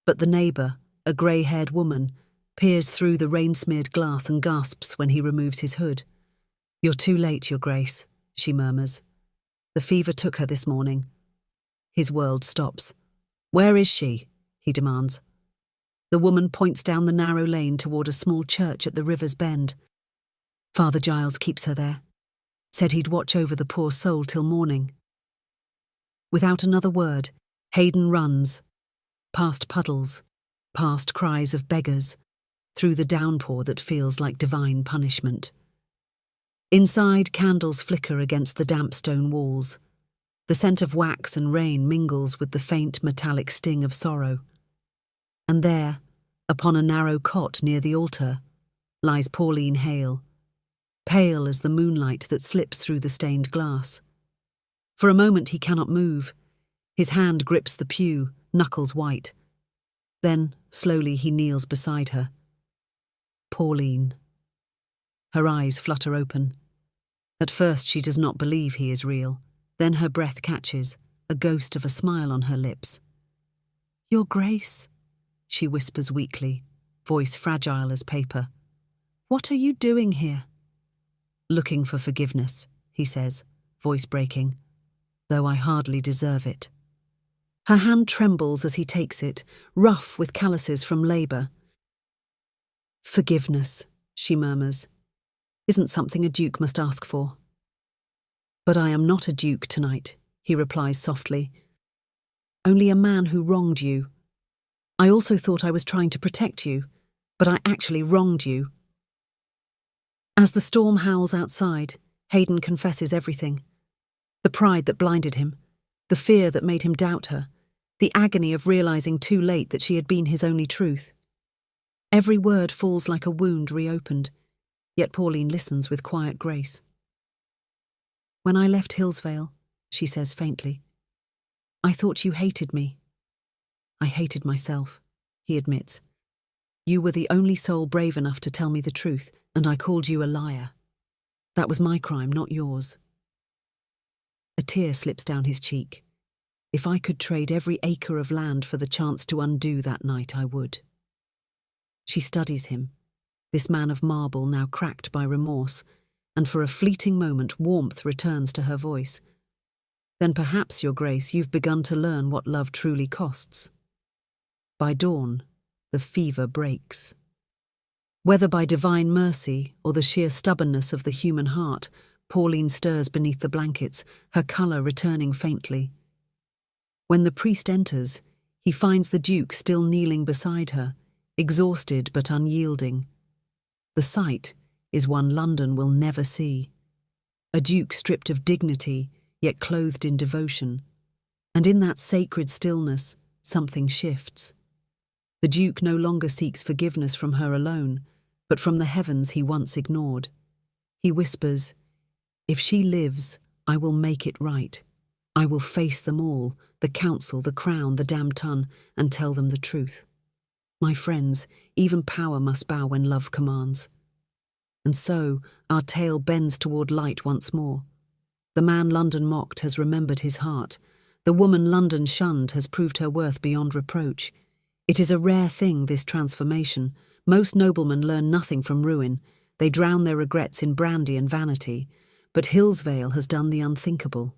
Speaker 1: But the neighbour, a grey-haired woman, peers through the rain-smeared glass and gasps when he removes his hood. You're too late, Your Grace, she murmurs. The fever took her this morning. His world stops. Where is she? He demands. The woman points down the narrow lane toward a small church at the river's bend. Father Giles keeps her there. Said he'd watch over the poor soul till morning. Without another word, Hayden runs, past puddles, past cries of beggars, through the downpour that feels like divine punishment. Inside, candles flicker against the damp stone walls. The scent of wax and rain mingles with the faint metallic sting of sorrow. And there, upon a narrow cot near the altar, lies Pauline Hale, pale as the moonlight that slips through the stained glass. For a moment he cannot move. His hand grips the pew, knuckles white. Then, slowly, he kneels beside her. Pauline. Her eyes flutter open. At first she does not believe he is real. Then her breath catches, a ghost of a smile on her lips. Your Grace, she whispers weakly, voice fragile as paper. What are you doing here? Looking for forgiveness, he says, voice breaking, though I hardly deserve it. Her hand trembles as he takes it, rough with calluses from labour. Forgiveness, she murmurs, isn't something a duke must ask for. But I am not a duke tonight, he replies softly. Only a man who wronged you. I also thought I was trying to protect you, but I actually wronged you. As the storm howls outside, Hayden confesses everything. The pride that blinded him, the fear that made him doubt her, the agony of realising too late that she had been his only truth. Every word falls like a wound reopened, yet Pauline listens with quiet grace. When I left Hillsvale, she says faintly, I thought you hated me. I hated myself, he admits. You were the only soul brave enough to tell me the truth, and I called you a liar. That was my crime, not yours. A tear slips down his cheek. If I could trade every acre of land for the chance to undo that night, I would. She studies him, this man of marble now cracked by remorse, and for a fleeting moment warmth returns to her voice. Then perhaps, Your Grace, you've begun to learn what love truly costs. By dawn, the fever breaks. Whether by divine mercy or the sheer stubbornness of the human heart, Pauline stirs beneath the blankets, her colour returning faintly. When the priest enters, he finds the Duke still kneeling beside her, exhausted but unyielding. The sight is one London will never see. A Duke stripped of dignity, yet clothed in devotion. And in that sacred stillness, something shifts. The Duke no longer seeks forgiveness from her alone, but from the heavens he once ignored. He whispers, If she lives, I will make it right. I will face them all, the council, the crown, the damned ton, and tell them the truth. My friends, even power must bow when love commands. And so, our tale bends toward light once more. The man London mocked has remembered his heart. The woman London shunned has proved her worth beyond reproach. It is a rare thing, this transformation. Most noblemen learn nothing from ruin. They drown their regrets in brandy and vanity. but Hillsvale has done the unthinkable.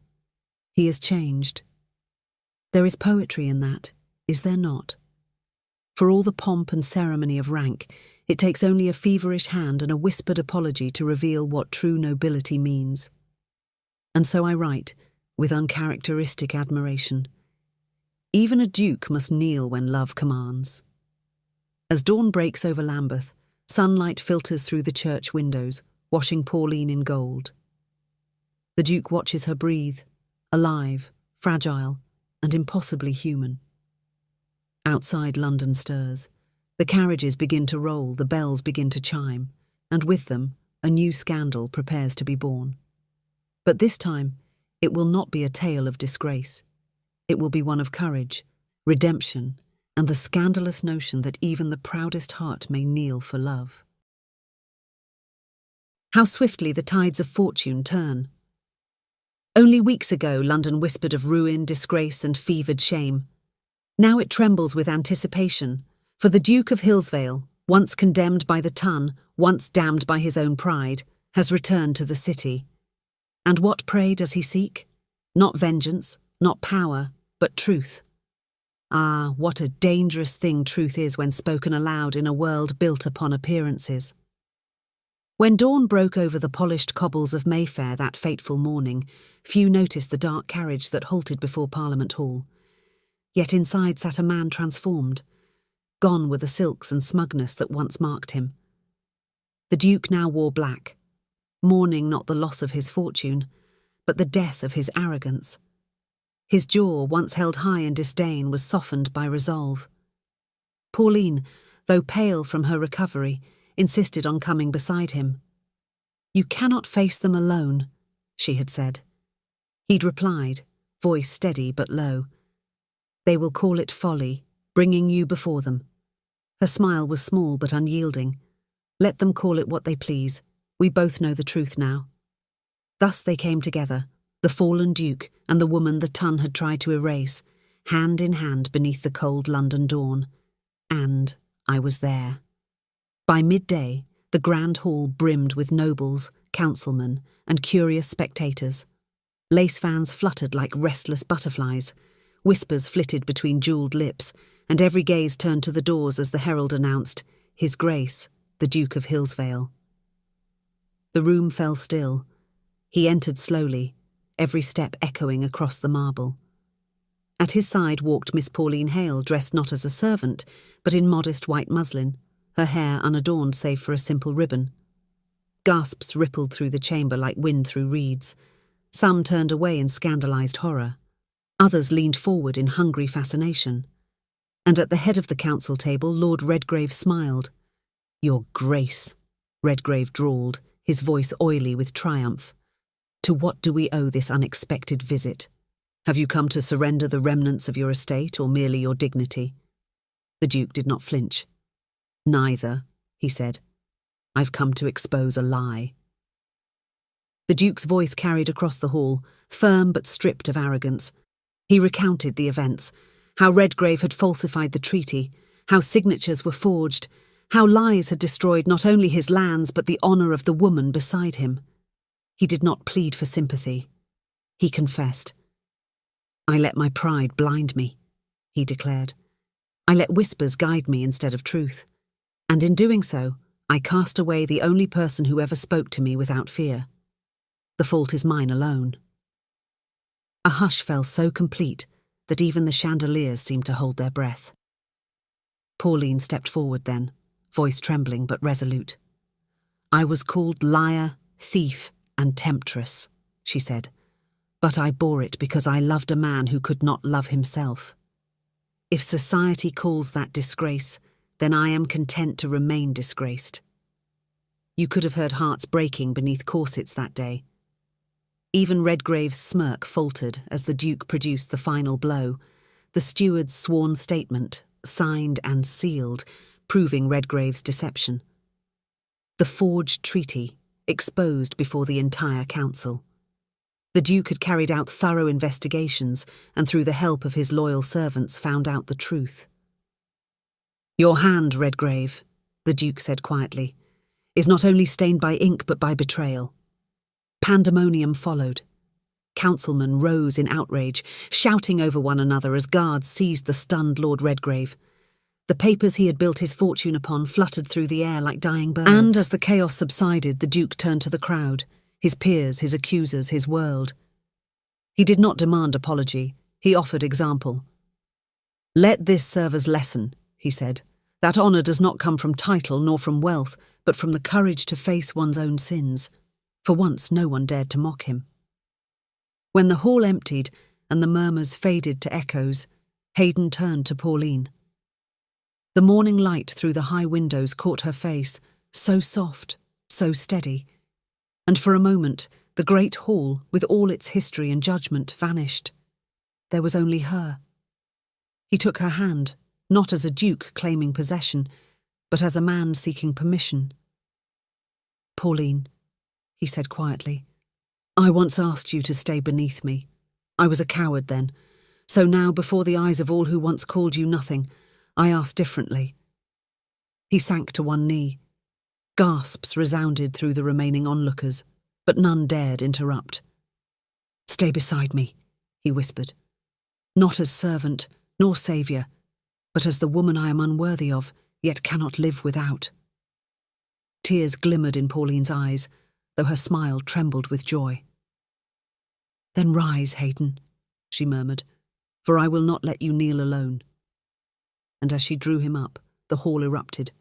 Speaker 1: He has changed. There is poetry in that, is there not? For all the pomp and ceremony of rank, it takes only a feverish hand and a whispered apology to reveal what true nobility means. And so I write, with uncharacteristic admiration. Even a duke must kneel when love commands. As dawn breaks over Lambeth, sunlight filters through the church windows, washing Pauline in gold. The duke watches her breathe, alive, fragile, and impossibly human. Outside, London stirs. The carriages begin to roll, the bells begin to chime, and with them, a new scandal prepares to be born. But this time, it will not be a tale of disgrace. It will be one of courage, redemption, and the scandalous notion that even the proudest heart may kneel for love. How swiftly the tides of fortune turn. Only weeks ago, London whispered of ruin, disgrace, and fevered shame. Now it trembles with anticipation, for the Duke of Hillsvale, once condemned by the ton, once damned by his own pride, has returned to the city. And what, pray, does he seek? Not vengeance, not power, but truth. Ah, what a dangerous thing truth is when spoken aloud in a world built upon appearances. When dawn broke over the polished cobbles of Mayfair that fateful morning, few noticed the dark carriage that halted before Parliament Hall. Yet inside sat a man transformed, gone were the silks and smugness that once marked him. The Duke now wore black, mourning not the loss of his fortune, but the death of his arrogance. His jaw, once held high in disdain, was softened by resolve. Pauline, though pale from her recovery, insisted on coming beside him. "You cannot face them alone," she had said. He'd replied, voice steady but low, "They will call it folly, bringing you before them." Her smile was small but unyielding. "Let them call it what they please. We both know the truth now." Thus they came together, the fallen Duke and the woman the ton had tried to erase, hand in hand beneath the cold London dawn. And I was there. By midday, the grand hall brimmed with nobles, councilmen, and curious spectators. Lace fans fluttered like restless butterflies, whispers flitted between jewelled lips, and every gaze turned to the doors as the herald announced, "His Grace, the Duke of Hillsvale." The room fell still. He entered slowly, every step echoing across the marble. At his side walked Miss Pauline Hale, dressed not as a servant, but in modest white muslin, her hair unadorned save for a simple ribbon. Gasps rippled through the chamber like wind through reeds. Some turned away in scandalized horror. Others leaned forward in hungry fascination. And at the head of the council table, Lord Redgrave smiled. "Your Grace," Redgrave drawled, his voice oily with triumph. "To what do we owe this unexpected visit? Have you come to surrender the remnants of your estate or merely your dignity?" The Duke did not flinch. "Neither," he said. "I've come to expose a lie." The Duke's voice carried across the hall, firm but stripped of arrogance. He recounted the events, how Redgrave had falsified the treaty, how signatures were forged, how lies had destroyed not only his lands but the honour of the woman beside him. He did not plead for sympathy. He confessed. "I let my pride blind me," he declared. "I let whispers guide me instead of truth. And in doing so, I cast away the only person who ever spoke to me without fear. The fault is mine alone." A hush fell so complete that even the chandeliers seemed to hold their breath. Pauline stepped forward then, voice trembling but resolute. "I was called liar, thief, and temptress," she said, "but I bore it because I loved a man who could not love himself. If society calls that disgrace, then I am content to remain disgraced." You could have heard hearts breaking beneath corsets that day. Even Redgrave's smirk faltered as the Duke produced the final blow, the steward's sworn statement, signed and sealed, proving Redgrave's deception. The forged treaty, exposed before the entire council. The Duke had carried out thorough investigations and through the help of his loyal servants found out the truth. "Your hand, Redgrave," the Duke said quietly, "is not only stained by ink but by betrayal. Pandemonium followed. Councilmen rose in outrage, shouting over one another as guards seized the stunned Lord Redgrave. The papers he had built his fortune upon fluttered through the air like dying birds. And as the chaos subsided, the Duke turned to the crowd, his peers, his accusers, his world. He did not demand apology. He offered example. "Let this serve as lesson," he said, "that honour does not come from title nor from wealth, but from the courage to face one's own sins." For once no one dared to mock him. When the hall emptied and the murmurs faded to echoes, Hayden turned to Pauline. The morning light through the high windows caught her face, so soft, so steady, and for a moment the great hall, with all its history and judgment, vanished. There was only her. He took her hand, not as a duke claiming possession, but as a man seeking permission. "Pauline," he said quietly, "I once asked you to stay beneath me. I was a coward then. So now, before the eyes of all who once called you nothing, I ask differently." He sank to one knee. Gasps resounded through the remaining onlookers, but none dared interrupt. "Stay beside me," he whispered. "Not as servant, nor saviour, but as the woman I am unworthy of, yet cannot live without." Tears glimmered in Pauline's eyes, though her smile trembled with joy. "Then rise, Hayden," she murmured, "for I will not let you kneel alone." And as she drew him up, the hall erupted,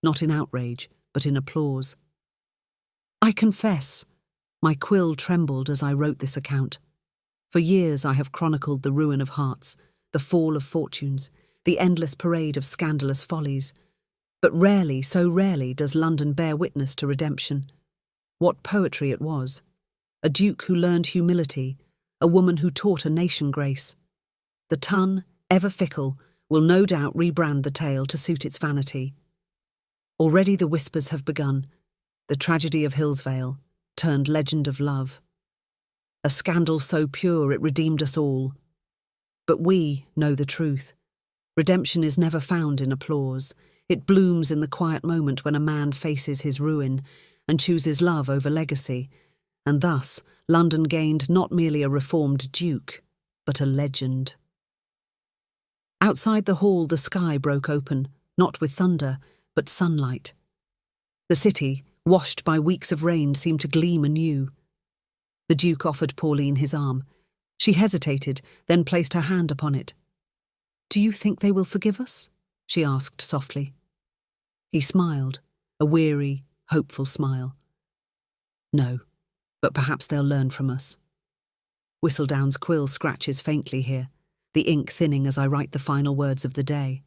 Speaker 1: not in outrage, but in applause. I confess, my quill trembled as I wrote this account. For years I have chronicled the ruin of hearts, the fall of fortunes, the endless parade of scandalous follies. But rarely, so rarely, does London bear witness to redemption. What poetry it was! A duke who learned humility, a woman who taught a nation grace. The tongue, ever fickle, will no doubt rebrand the tale to suit its vanity. Already the whispers have begun. The tragedy of Hillsvale turned legend of love. A scandal so pure it redeemed us all. But we know the truth. Redemption is never found in applause. It blooms in the quiet moment when a man faces his ruin and chooses love over legacy, and thus London gained not merely a reformed duke, but a legend. Outside the hall the sky broke open, not with thunder, but sunlight. The city, washed by weeks of rain, seemed to gleam anew. The Duke offered Pauline his arm. She hesitated, then placed her hand upon it. "Do you think they will forgive us?" she asked softly. He smiled, a weary, hopeful smile. "No, but perhaps they'll learn from us." Whistledown's quill scratches faintly here, the ink thinning as I write the final words of the day.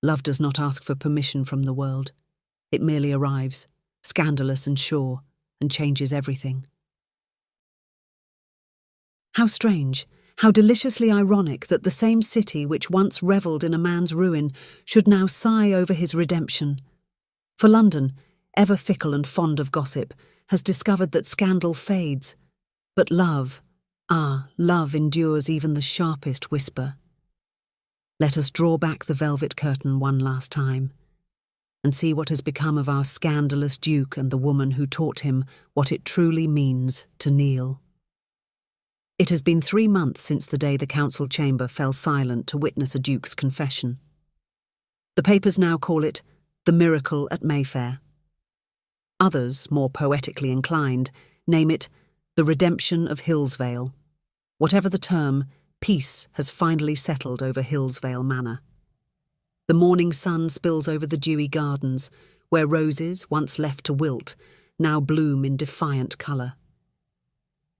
Speaker 1: Love does not ask for permission from the world. It merely arrives, scandalous and sure, and changes everything. How strange, how deliciously ironic that the same city which once revelled in a man's ruin should now sigh over his redemption. For London, ever fickle and fond of gossip, has discovered that scandal fades, but love, love endures even the sharpest whisper. Let us draw back the velvet curtain one last time, and see what has become of our scandalous Duke and the woman who taught him what it truly means to kneel. It has been 3 months since the day the council chamber fell silent to witness a duke's confession. The papers now call it the miracle at Mayfair. Others, more poetically inclined, name it the redemption of Hillsvale. Whatever the term, peace has finally settled over Hillsvale Manor. The morning sun spills over the dewy gardens, where roses, once left to wilt, now bloom in defiant colour.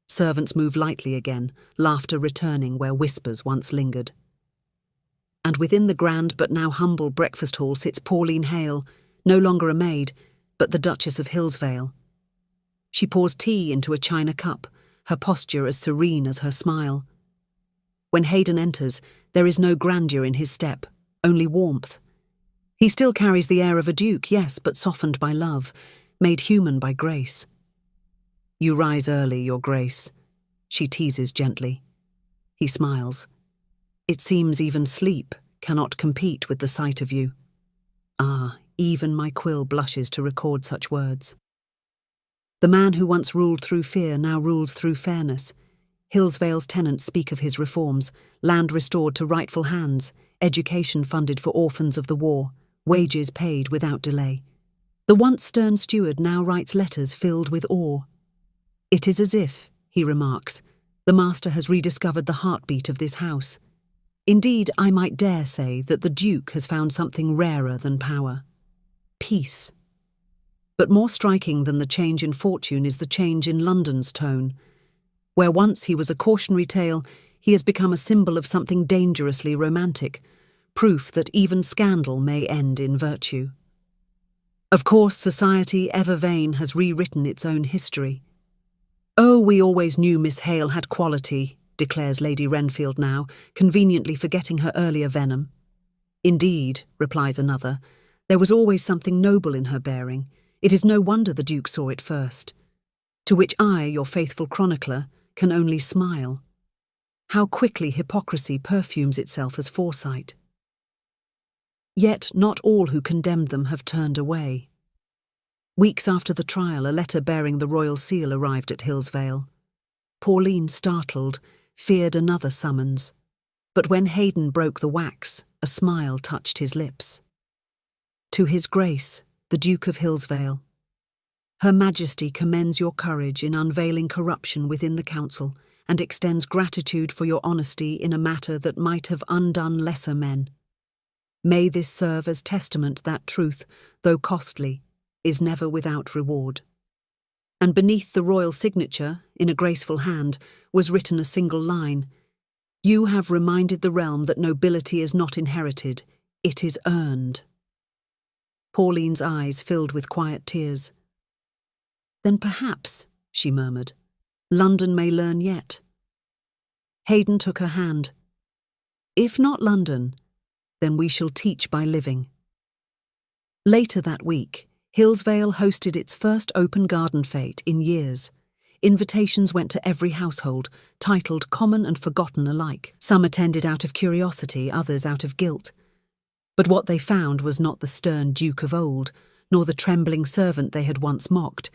Speaker 1: Servants move lightly again, laughter returning where whispers once lingered. And within the grand but now humble breakfast hall sits Pauline Hale, no longer a maid, but the Duchess of Hillsvale. She pours tea into a china cup, her posture as serene as her smile. When Hayden enters, there is no grandeur in his step, only warmth. He still carries the air of a duke, yes, but softened by love, made human by grace. "You rise early, Your Grace," she teases gently. He smiles. "It seems even sleep cannot compete with the sight of you." Even my quill blushes to record such words. The man who once ruled through fear now rules through fairness. Hillsvale's tenants speak of his reforms: land restored to rightful hands, education funded for orphans of the war, wages paid without delay. The once stern steward now writes letters filled with awe. It is as if, he remarks, the master has rediscovered the heartbeat of this house. Indeed, I might dare say that the Duke has found something rarer than power: peace. But more striking than the change in fortune is the change in London's tone. Where once he was a cautionary tale, he has become a symbol of something dangerously romantic, proof that even scandal may end in virtue. Of course, society, ever vain, has rewritten its own history. "Oh, we always knew Miss Hale had quality," declares Lady Renfield now, conveniently forgetting her earlier venom. "Indeed," replies another, "there was always something noble in her bearing. It is no wonder the Duke saw it first." To which I, your faithful chronicler, can only smile. How quickly hypocrisy perfumes itself as foresight. Yet not all who condemned them have turned away. Weeks after the trial, a letter bearing the royal seal arrived at Hillsvale. Pauline, startled, feared another summons. But when Hayden broke the wax, a smile touched his lips. "To His Grace, the Duke of Hillsvale. Her Majesty commends your courage in unveiling corruption within the council and extends gratitude for your honesty in a matter that might have undone lesser men. May this serve as testament that truth, though costly, is never without reward." And beneath the royal signature, in a graceful hand, was written a single line: "You have reminded the realm that nobility is not inherited, it is earned." Pauline's eyes filled with quiet tears. "Then perhaps," she murmured, "London may learn yet." Hayden took her hand. "If not London, then we shall teach by living." Later that week, Hillsvale hosted its first open garden fete in years. Invitations went to every household, titled Common and Forgotten alike. Some attended out of curiosity, others out of guilt. But what they found was not the stern Duke of old, nor the trembling servant they had once mocked,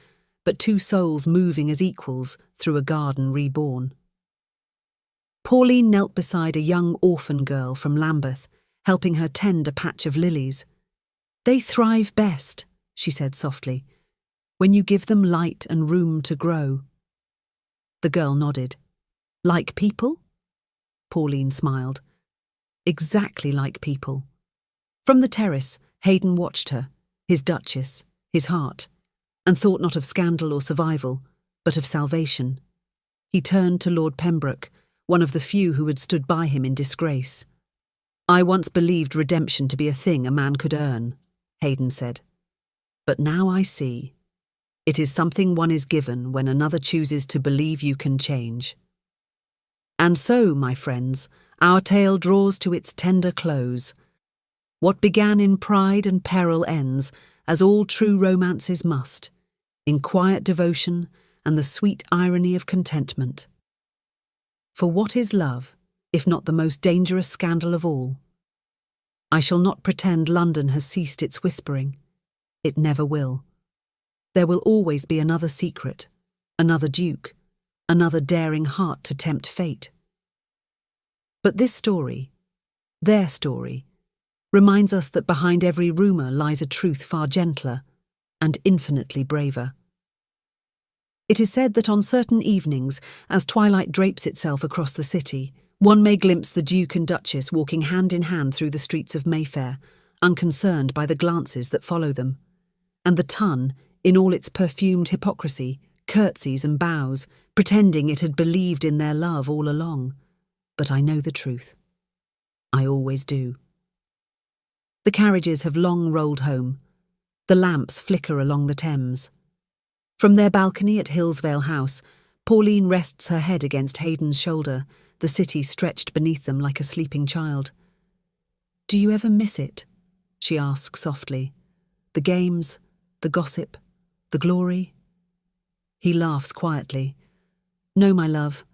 Speaker 1: but two souls moving as equals through a garden reborn. Pauline knelt beside a young orphan girl from Lambeth, helping her tend a patch of lilies. "They thrive best," she said softly, "when you give them light and room to grow." The girl nodded. "Like people?" Pauline smiled. "Exactly like people." From the terrace, Hayden watched her, his duchess, his heart, and thought not of scandal or survival, but of salvation. He turned to Lord Pembroke, one of the few who had stood by him in disgrace. "I once believed redemption to be a thing a man could earn," Hayden said. "But now I see. It is something one is given when another chooses to believe you can change." And so, my friends, our tale draws to its tender close. What began in pride and peril ends, as all true romances must, in quiet devotion and the sweet irony of contentment. For what is love, if not the most dangerous scandal of all? I shall not pretend London has ceased its whispering. It never will. There will always be another secret, another duke, another daring heart to tempt fate. But this story, their story, reminds us that behind every rumour lies a truth far gentler and infinitely braver. It is said that on certain evenings, as twilight drapes itself across the city, one may glimpse the Duke and Duchess walking hand in hand through the streets of Mayfair, unconcerned by the glances that follow them. And the Tun, in all its perfumed hypocrisy, curtsies and bows, pretending it had believed in their love all along. But I know the truth. I always do. The carriages have long rolled home. The lamps flicker along the Thames. From their balcony at Hillsvale House, Pauline rests her head against Hayden's shoulder, the city stretched beneath them like a sleeping child. "Do you ever miss it?" she asks softly. "The games, the gossip, the glory?" He laughs quietly. "No, my love.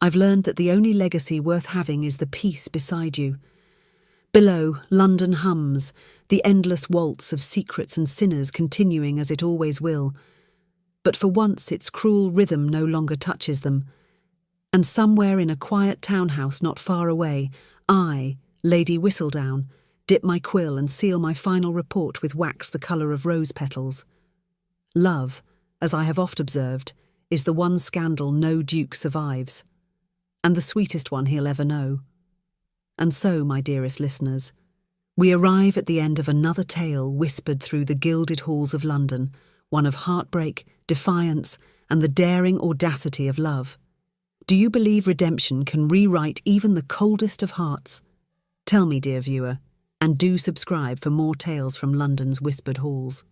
Speaker 1: I've learned that the only legacy worth having is the peace beside you. Below, London hums, the endless waltz of secrets and sinners continuing as it always will. but for once its cruel rhythm no longer touches them. And somewhere in a quiet townhouse not far away, I, Lady Whistledown, dip my quill and seal my final report with wax the colour of rose petals. Love, as I have oft observed, is the one scandal no duke survives, and the sweetest one he'll ever know. And so, my dearest listeners, we arrive at the end of another tale whispered through the gilded halls of London, one of heartbreak, defiance, and the daring audacity of love. Do you believe redemption can rewrite even the coldest of hearts? Tell me, dear viewer, and do subscribe for more tales from London's whispered halls.